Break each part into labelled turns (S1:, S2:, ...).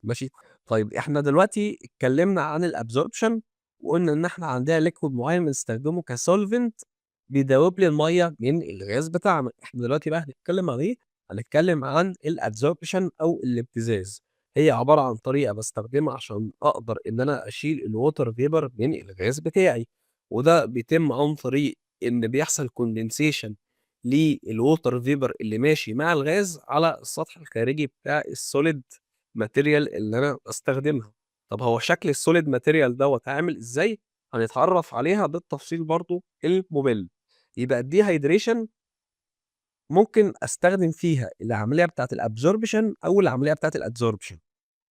S1: ماشي. طيب إحنا دلوقتي اتكلمنا عن الabsorption وقُلنا إن إحنا عندنا liquid معيّن بنستخدمه كsolvent بيدوّب لي المَيّة من الغاز بتاعنا. إحنا دلوقتي بقى هنتكلم عن إيه، هنتكلم عن الabsorption أو الابتزاز. هي عبارة عن طريقة باستخدمها عشان أقدر إن أنا أشيل الwater vapor من الغاز بتاعي، وده بيتم عن طريق إن بيحصل condensation للwater vapor اللي ماشي مع الغاز على السطح الخارجي بتاع الsolid material اللي أنا باستخدمها. طب هو شكل الsolid material دوّة عامل إزاي؟ هنتعرّف عليها بالتفصيل برضه المُمِل. يبقى الdehydration ممكن أستخدم فيها العملية بتاعة الabsorption أو العملية بتاعة الadsorption.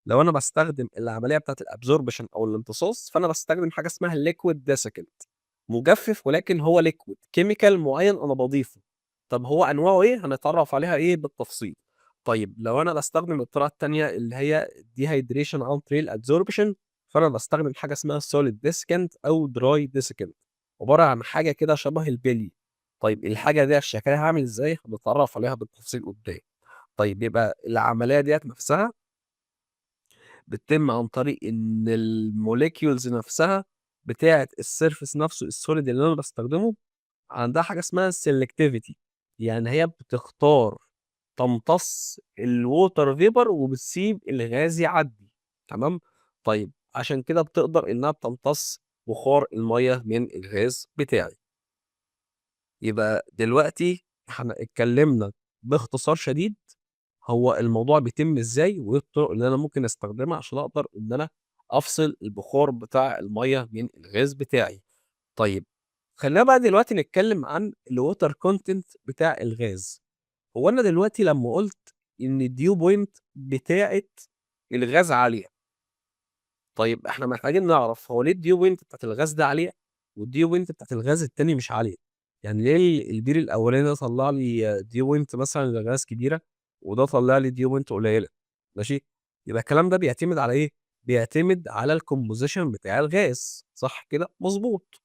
S1: لو أنا باستخدم العملية بتاعة الabsorption أو الامتصاص، فأنا باستخدم حاجة اسمها liquid desiccant، مُجفِّف ولكن هو liquid chemical معيّن أنا باضيفه. طب هو أنواعه إيه؟ هنتعرّف عليها إيه بالتفصيل. طيب لو أنا باستخدم الطريقة التانية اللي هي dehydration عن طريق الabsorption، فأنا باستخدم حاجة اسمها solid desiccant أو dry desiccant، عبارة عن حاجة كده شبه البلي. طيب الحاجة ديّة شكلها عامل إزاي؟ هنتعرّف عليها بالتفصيل قدّام. طيب يبقى العملية ديّة نفسها بتتم عن طريق إن الmolecules نفسها بتاعة الsurface نفسه الsolid اللي أنا باستخدمه عندها حاجة اسمها selectivity، يعني هي بتختار تمتص الwater vapor وبتسيب الغاز يعدّي، تمام. طيب عشان كده بتقدر إنها بتمتص بخار المَيّة من الغاز بتاعي. يبقى دلوقتي إحنا اتكلمنا باختصار شديد هو الموضوع بيتم إزاي، وإيه الطرق اللي أنا ممكن أستخدمها عشان أقدر إن أنا أفصل البخار بتاع المَيّة من الغاز بتاعي. طيب خلّينا بقى دلوقتي نتكلم عن الwater content بتاع الغاز. هو أنا دلوقتي لمّا قُلت إن الdew point بتاعة الغاز عالية، طيب إحنا محتاجين نعرف هو ليه الdew point بتاعة الغاز ده عالية، والdew point بتاعة الغاز التاني مش عالية؟ يعني ليه البير الأولاني ده طلّع لي dew point مثلًا للغاز كبيرة، وده طلّع لي dew point قليلة، ماشي؟ يبقى الكلام ده بيعتمد على إيه؟ بيعتمد على الcomposition بتاع الغاز، صح كده؟ مضبوط.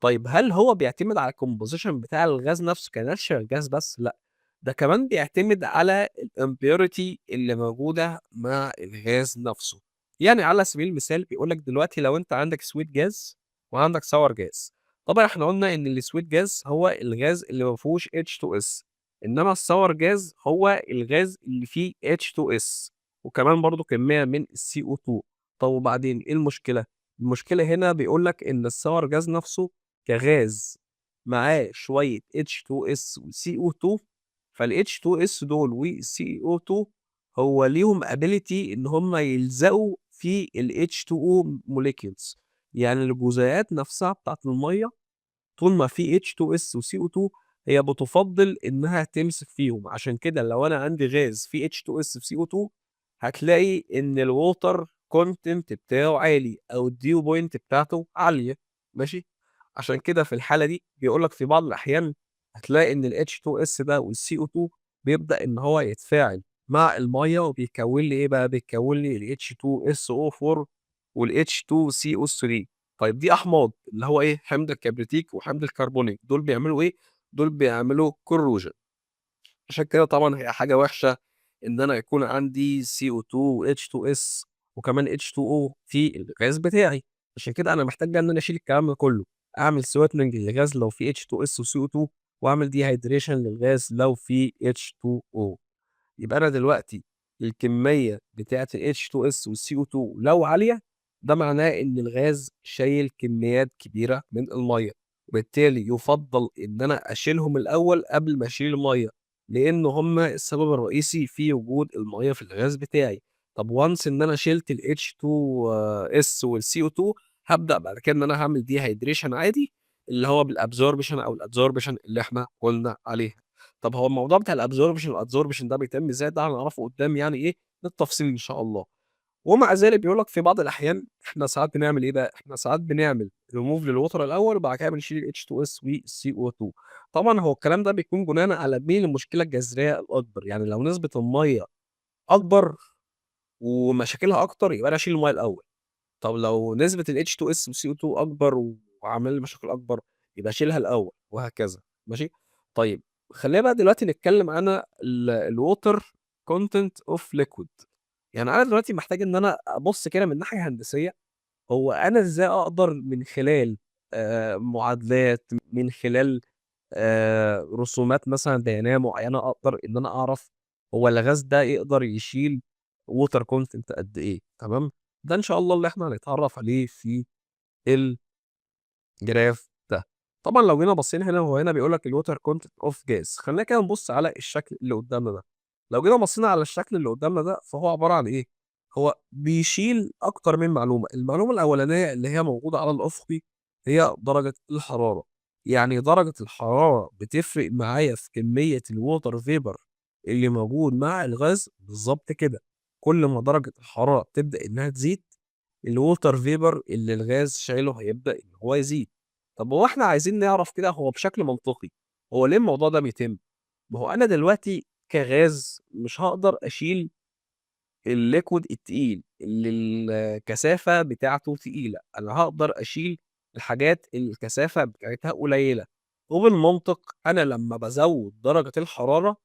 S1: طيب هل هو بيعتمد على الcomposition بتاع الغاز نفسه كnatural gas بس؟ لأ، ده كمان بيعتمد على الimpurity اللي موجودة مع الغاز نفسه. يعني على سبيل المثال بيقول لك دلوقتي لو أنت عندك sweet gas وعندك sour gas، طبعًا إحنا قُلنا إن الsweet gas هو الغاز اللي ما فيهوش H2S، إنما الsour gas هو الغاز اللي فيه H2S وكمان برضه كمية من الCO2. طب وبعدين إيه المشكلة؟ المشكلة هنا بيقول لك إن الsour gas نفسه كغاز معاه شوية H2S وCO2، فالH2S دول والCO2 هو ليهم ability إن هم يلزقوا في الH2O molecules، يعني الجزيئات نفسها بتاعة المَيّة طول ما في H2S وCO2 هي بتُفضّل إنها تمسك فيهم. عشان كده لو أنا عندي غاز فيه H2S وCO2 هتلاقي إن الwater content بتاعه عالي أو الdew point بتاعته عالية، ماشي. عشان كده في الحالة دي بيقول لك في بعض الأحيان هتلاقي إن الH2S ده والCO2 بيبدأ إن هو يتفاعل مع المَيّة وبيكوّن لي إيه بقى، بيكوّن لي الH2SO4 والH2CO3. طيب دي أحماض اللي هو إيه، حمض الكبريتيك وحمض الكربونيك، دول بيعملوا إيه، دول بيعملوا corrosion. عشان كده طبعًا هي حاجة وحشة إن أنا يكون عندي CO2 وH2S وكمان H2O في الغاز بتاعي. عشان كده أنا محتاج بقى إن أنا أشيل الكلام ده كله، أعمل sweetening للغاز لو في H2S وCO2 وأعمل dehydration للغاز لو في H2O. يبقى أنا دلوقتي الكمية بتاعة الH2S والCO2 لو عالية، ده معناه إن الغاز شايل كميات كبيرة من المَيّة، وبالتالي يُفضّل إن أنا أشيلهم الأول قبل ما أشيل المَيّة، لإن هم السبب الرئيسي في وجود المَيّة في الغاز بتاعي. طب once إن أنا شِلت الH2S والCO2 هابدأ بعد كده إن أنا هاعمل dehydration عادي، اللي هو بالabsorption أو الadsorption اللي إحنا قُلنا عليها. طب هو الموضوع بتاع الabsorption ده بيتم إزاي؟ ده هنعرفه قدّام يعني إيه بالتفصيل إن شاء الله. ومع ذلك بيقول لك في بعض الأحيان إحنا ساعات بنعمل إيه بقى، إحنا ساعات بنعمل remove للwater الأول وبعد كده بنشيل الH2S والCO2. طبعًا هو الكلام ده بيكون بناءً على مين المشكلة الجذرية الأكبر، يعني لو نسبة المَيّة أكبر ومشاكلها أكتر يبقى أنا أشيل المَيّة الأول. طب لو نسبة الH2S والCO2 أكبر وعاملة لي مشاكل أكبر، يبقى أشيلها الأول وهكذا، ماشي؟ طيب خلّينا بقى دلوقتي نتكلم عن الwater content of liquid. يعني أنا دلوقتي محتاج إن أنا أبُص كده من ناحية هندسية، هو أنا إزاي أقدر من خلال معادلات، من خلال رسومات مثلًا بيانية معيّنة أقدر إن أنا أعرف هو الغاز ده يقدر يشيل water content قد إيه، تمام؟ ده إن شاء الله اللي إحنا هنتعرّف عليه في الجراف ده. طبعًا لو جينا بصينا هنا، هو هنا بيقول لك الwater content of gas. خلّينا كده نبُص على الشكل اللي قدّامنا ده. لو جينا بصينا على الشكل اللي قدّامنا ده، فهو عبارة عن إيه، هو بيشيل أكتر من معلومة. المعلومة الأولانية اللي هي موجودة على الأفقي هي درجة الحرارة. يعني درجة الحرارة بتفرق معايا في كمية الwater vapor اللي موجود مع الغاز، بالضبط كده. كل ما درجة الحرارة تبدأ إنها تزيد، الwater vapor اللي الغاز شايله هيبدأ إن هو يزيد. طب هو إحنا عايزين نعرف كده هو بشكل منطقي، هو ليه الموضوع ده بيتم؟ ما هو أنا دلوقتي كغاز مش هاقدر أشيل الliquid التقيل اللي الكثافة بتاعته تقيلة، أنا هاقدر أشيل الحاجات اللي الكثافة بتاعتها قليلة. وبالمنطق أنا لمّا بازوّد درجة الحرارة،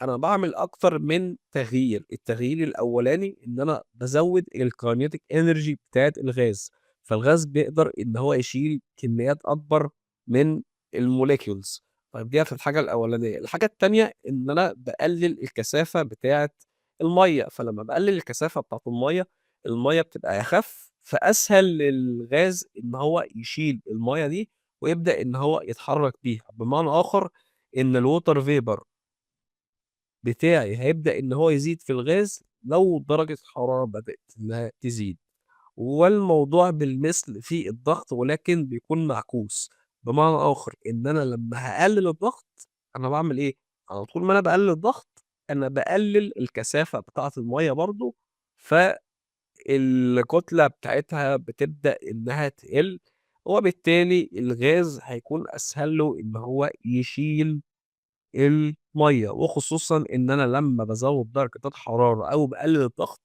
S1: أنا باعمل أكتر من تغيير. التغيير الأولاني إن أنا بازوّد الkinetic energy بتاعة الغاز، فالغاز بيقدر إن هو يشيل كميات أكبر من الmolecules. طيب ديّة الحاجة الأولانية. الحاجة التانية إن أنا باقلل الكثافة بتاعة المَيّة، فلمّا باقلل الكثافة بتاعة المَيّة، المَيّة بتبقى أخف، فأسهل للغاز إن هو يشيل المَيّة دي ويبدأ إن هو يتحرك بيها. بمعنى آخر إن الwater vapor بتاعي هيبدأ إن هو يزيد في الغاز لو درجة الحرارة بدأت إنها تزيد. والموضوع بالمثل في الضغط، ولكن بيكون معكوس. بمعنى آخر إن أنا لمّا هاقلل الضغط، أنا باعمل إيه، على طول ما أنا باقلل الضغط، أنا باقلل الكثافة بتاعة المَيّة برضه، فالكتلة بتاعتها بتبدأ إنها تقل، وبالتالي الغاز هيكون أسهل له إن هو يشيل المَيّة. وخصوصًا إن أنا لمّا بازوّد درجة الحرارة أو باقلل الضغط،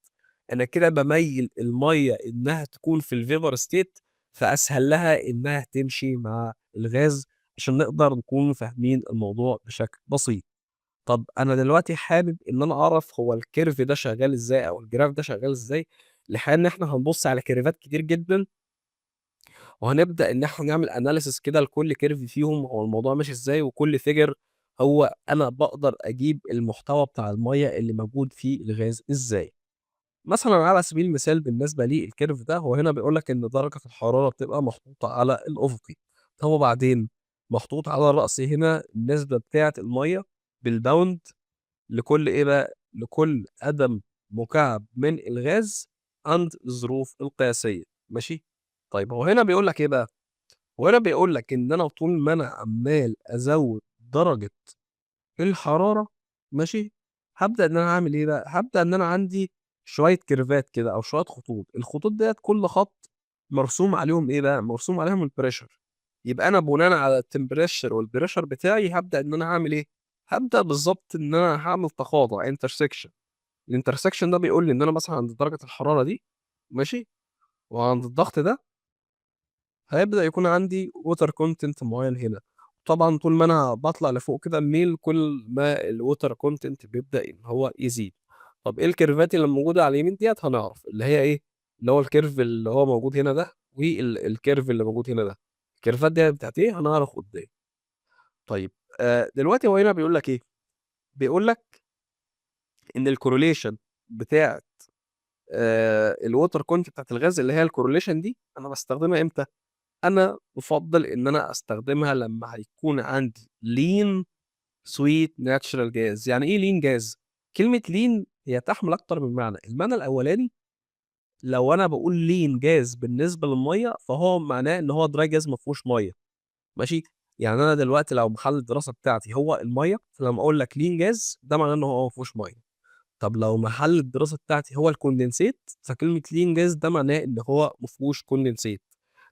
S1: أنا كده باميّل المَيّة إنها تكون في الvapor state، فأسهل لها إنها تمشي مع الغاز، عشان نقدر نكون فاهمين الموضوع بشكل بسيط. طب أنا دلوقتي حابب إن أنا أعرف هو الcurve ده شغال إزاي أو الجراف ده شغال إزاي. الحقيقة إن إحنا هنبُص على كيرفات كتير جدًا، وهنبدأ إن إحنا نعمل analysis كده لكل curve فيهم هو الموضوع ماشي إزاي، وكل figure هو أنا باقدر أجيب المحتوى بتاع المَيّة اللي موجود في الغاز إزاي. مثلًا على سبيل المثال بالنسبة للcurve ده، هو هنا بيقول لك إن درجة الحرارة بتبقى محطوطة على الأفقي. طب وبعدين؟ محطوط على الرأس هنا النسبة بتاعة المَيّة بالباوند لكل إيه بقى، لكل قدم مكعب من الغاز عند الظروف القياسية، ماشي؟ طيب هو هنا بيقول لك إيه بقى، هو هنا بيقول لك إن أنا طول ما أنا عمّال أزوّد درجة الحرارة، ماشي، هابدأ إن أنا أعمل إيه بقى، هابدأ إن أنا عندي شوية كيرفات كده أو شوية خطوط. الخطوط ديّة كل خط مرسوم عليهم إيه بقى، مرسوم عليهم الpressure. يبقى أنا بناءً على الtemperature والpressure بتاعي هابدأ إن أنا هاعمل إيه، هابدأ بالضبط إن أنا هاعمل تقاطع intersection. الintersection ده بيقول لي إن أنا مثلًا عند درجة الحرارة دي، ماشي، وعند الضغط ده هيبدأ يكون عندي water content معيّن هنا. طبعًا طول ما أنا باطلع لفوق كده الميل، كل ما الwater content بيبدأ إن هو يزيد. طب إيه الكيرفات اللي موجودة على اليمين ديّة، هنعرف اللي هي إيه، اللي هو الcurve اللي هو موجود هنا ده الcurve اللي موجود هنا ده. الكيرفات ديّة بتاعة إيه، هنعرف قدّام. طيب دلوقتي هو هنا بيقول لك إيه، بيقول لك إن الcorrelation بتاعة الwater content بتاعة الغاز، اللي هي الcorrelation دي، أنا باستخدمها إمتى؟ أنا بافضّل إن أنا أستخدمها لمّا هيكون عندي lean sweet natural gas. يعني إيه lean gas؟ كلمة lean هي تحمل أكتر من معنى. المعنى الأولاني، لو أنا باقول lean gas بالنسبة للمَيّة، فهو معناه إن هو dry gas ما فيهوش مَيّة، ماشي؟ يعني أنا دلوقتي لو محل الدراسة بتاعتي هو المَيّة، فلمّا أقول لك lean gas ده معناه إن هو ما فيهوش مَيّة. طب لو محل الدراسة بتاعتي هو الكوندنسيت، فكلمة lean gas ده معناه إن هو ما فيهوش كوندنسيت.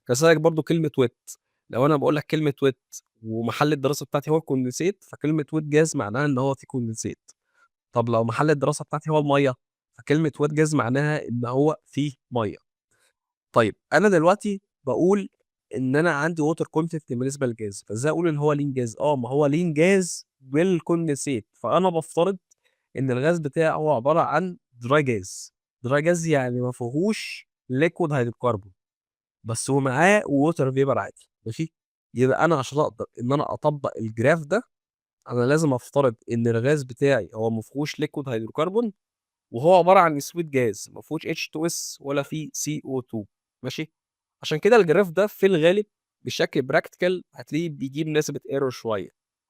S1: كذلك برضه كلمة wet، لو أنا باقول لك كلمة wet ومحل الدراسة بتاعتي هو الكوندنسيت، فكلمة wet gas معناها إن هو في كوندنسيت. طب لو محل الدراسة بتاعتي هو المَيّة، فكلمة wet gas معناها إن هو فيه مَيّة. طيب أنا دلوقتي باقول إن أنا عندي water content بالنسبة للجاز، فإزاي أقول إن هو lean gas؟ ما هو lean gas بالكوندنسيت، فأنا بافترض إن الغاز بتاعي هو عبارة عن dry gas. dry gas يعني ما فيهوش liquid hydrocarbon بس ومعاه water vapor عادي ماشي. يبقى أنا عشان أقدر إن أنا أطبّق الجراف ده، أنا لازم أفترض إن الغاز بتاعي هو ما فيهوش liquid hydrocarbon وهو عبارة عن sweet gas ما فيهوش H2S ولا فيه CO2 ماشي. عشان كده الجراف ده في الغالب بشكل practical هتلاقيه بيجيب نسبة error شوية.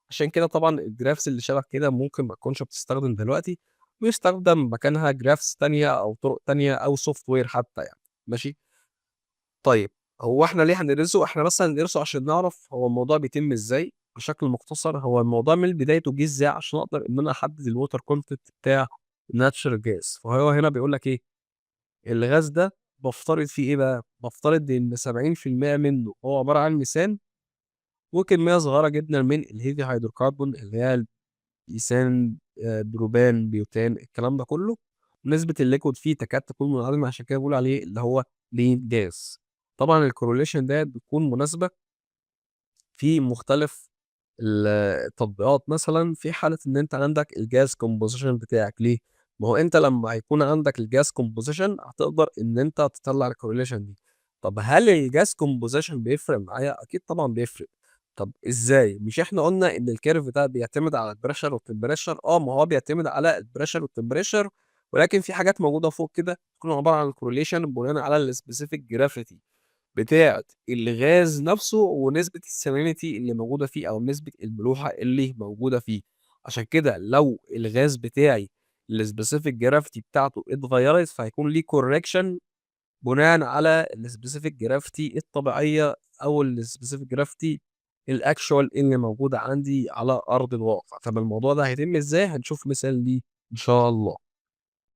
S1: عشان كده طبعًا الgraphs اللي شبه كده ممكن ما تكونش بتستخدم دلوقتي، ويستخدم مكانها graphs تانية أو طرق تانية أو software حتى يعني ماشي. طيب هو إحنا ليه هندرسه؟ إحنا بس هندرسه عشان نعرف هو الموضوع بيتم إزاي بشكل مختصر. هو الموضوع من بدايته جه إزاي عشان أقدر إن أنا أحدد الwater content بتاع natural gas. فهو هنا بيقول لك إيه، الغاز ده بافترض فيه إيه بقى، بافترض إن 70% منه هو عبارة عن ميثان، وكمية صغيرة جدًا من الheavy hydrocarbon اللي هي الإيثان، بروبان، بيوتان، الكلام ده كله. ونسبة الliquid فيه تكاد تكون منعدمة عشان كده بيقولوا عليه اللي هو lean gas. طبعًا الcorrelation ديّة بتكون مناسبة في مختلف التطبيقات، مثلًا في حالة إن أنت عندك الgas composition بتاعك. ليه؟ ما هو أنت لمّا هيكون عندك الgas composition هتقدر إن أنت تطلّع الcorrelation دي. طب هل الgas composition بيفرق معايا؟ أكيد طبعًا بيفرق. طب إزاي؟ مش إحنا قُلنا إن الcurve ده بيعتمد على الpressure والtemperature؟ ما هو بيعتمد على الpressure والtemperature، ولكن في حاجات موجودة فوق كده بتكون عبارة عن correlation بناءً على الspecific gravity بتاعة الغاز نفسه ونسبة الsalinity اللي موجودة فيه أو نسبة الملوحة اللي موجودة فيه. عشان كده لو الغاز بتاعي الspecific gravity بتاعته اتغيّرت فهيكون ليه correction بناءً على الspecific gravity الطبيعية أو الspecific gravity الactual اللي موجودة عندي على أرض الواقع. طب الموضوع ده هيتم إزاي؟ هنشوف مثال ليه إن شاء الله.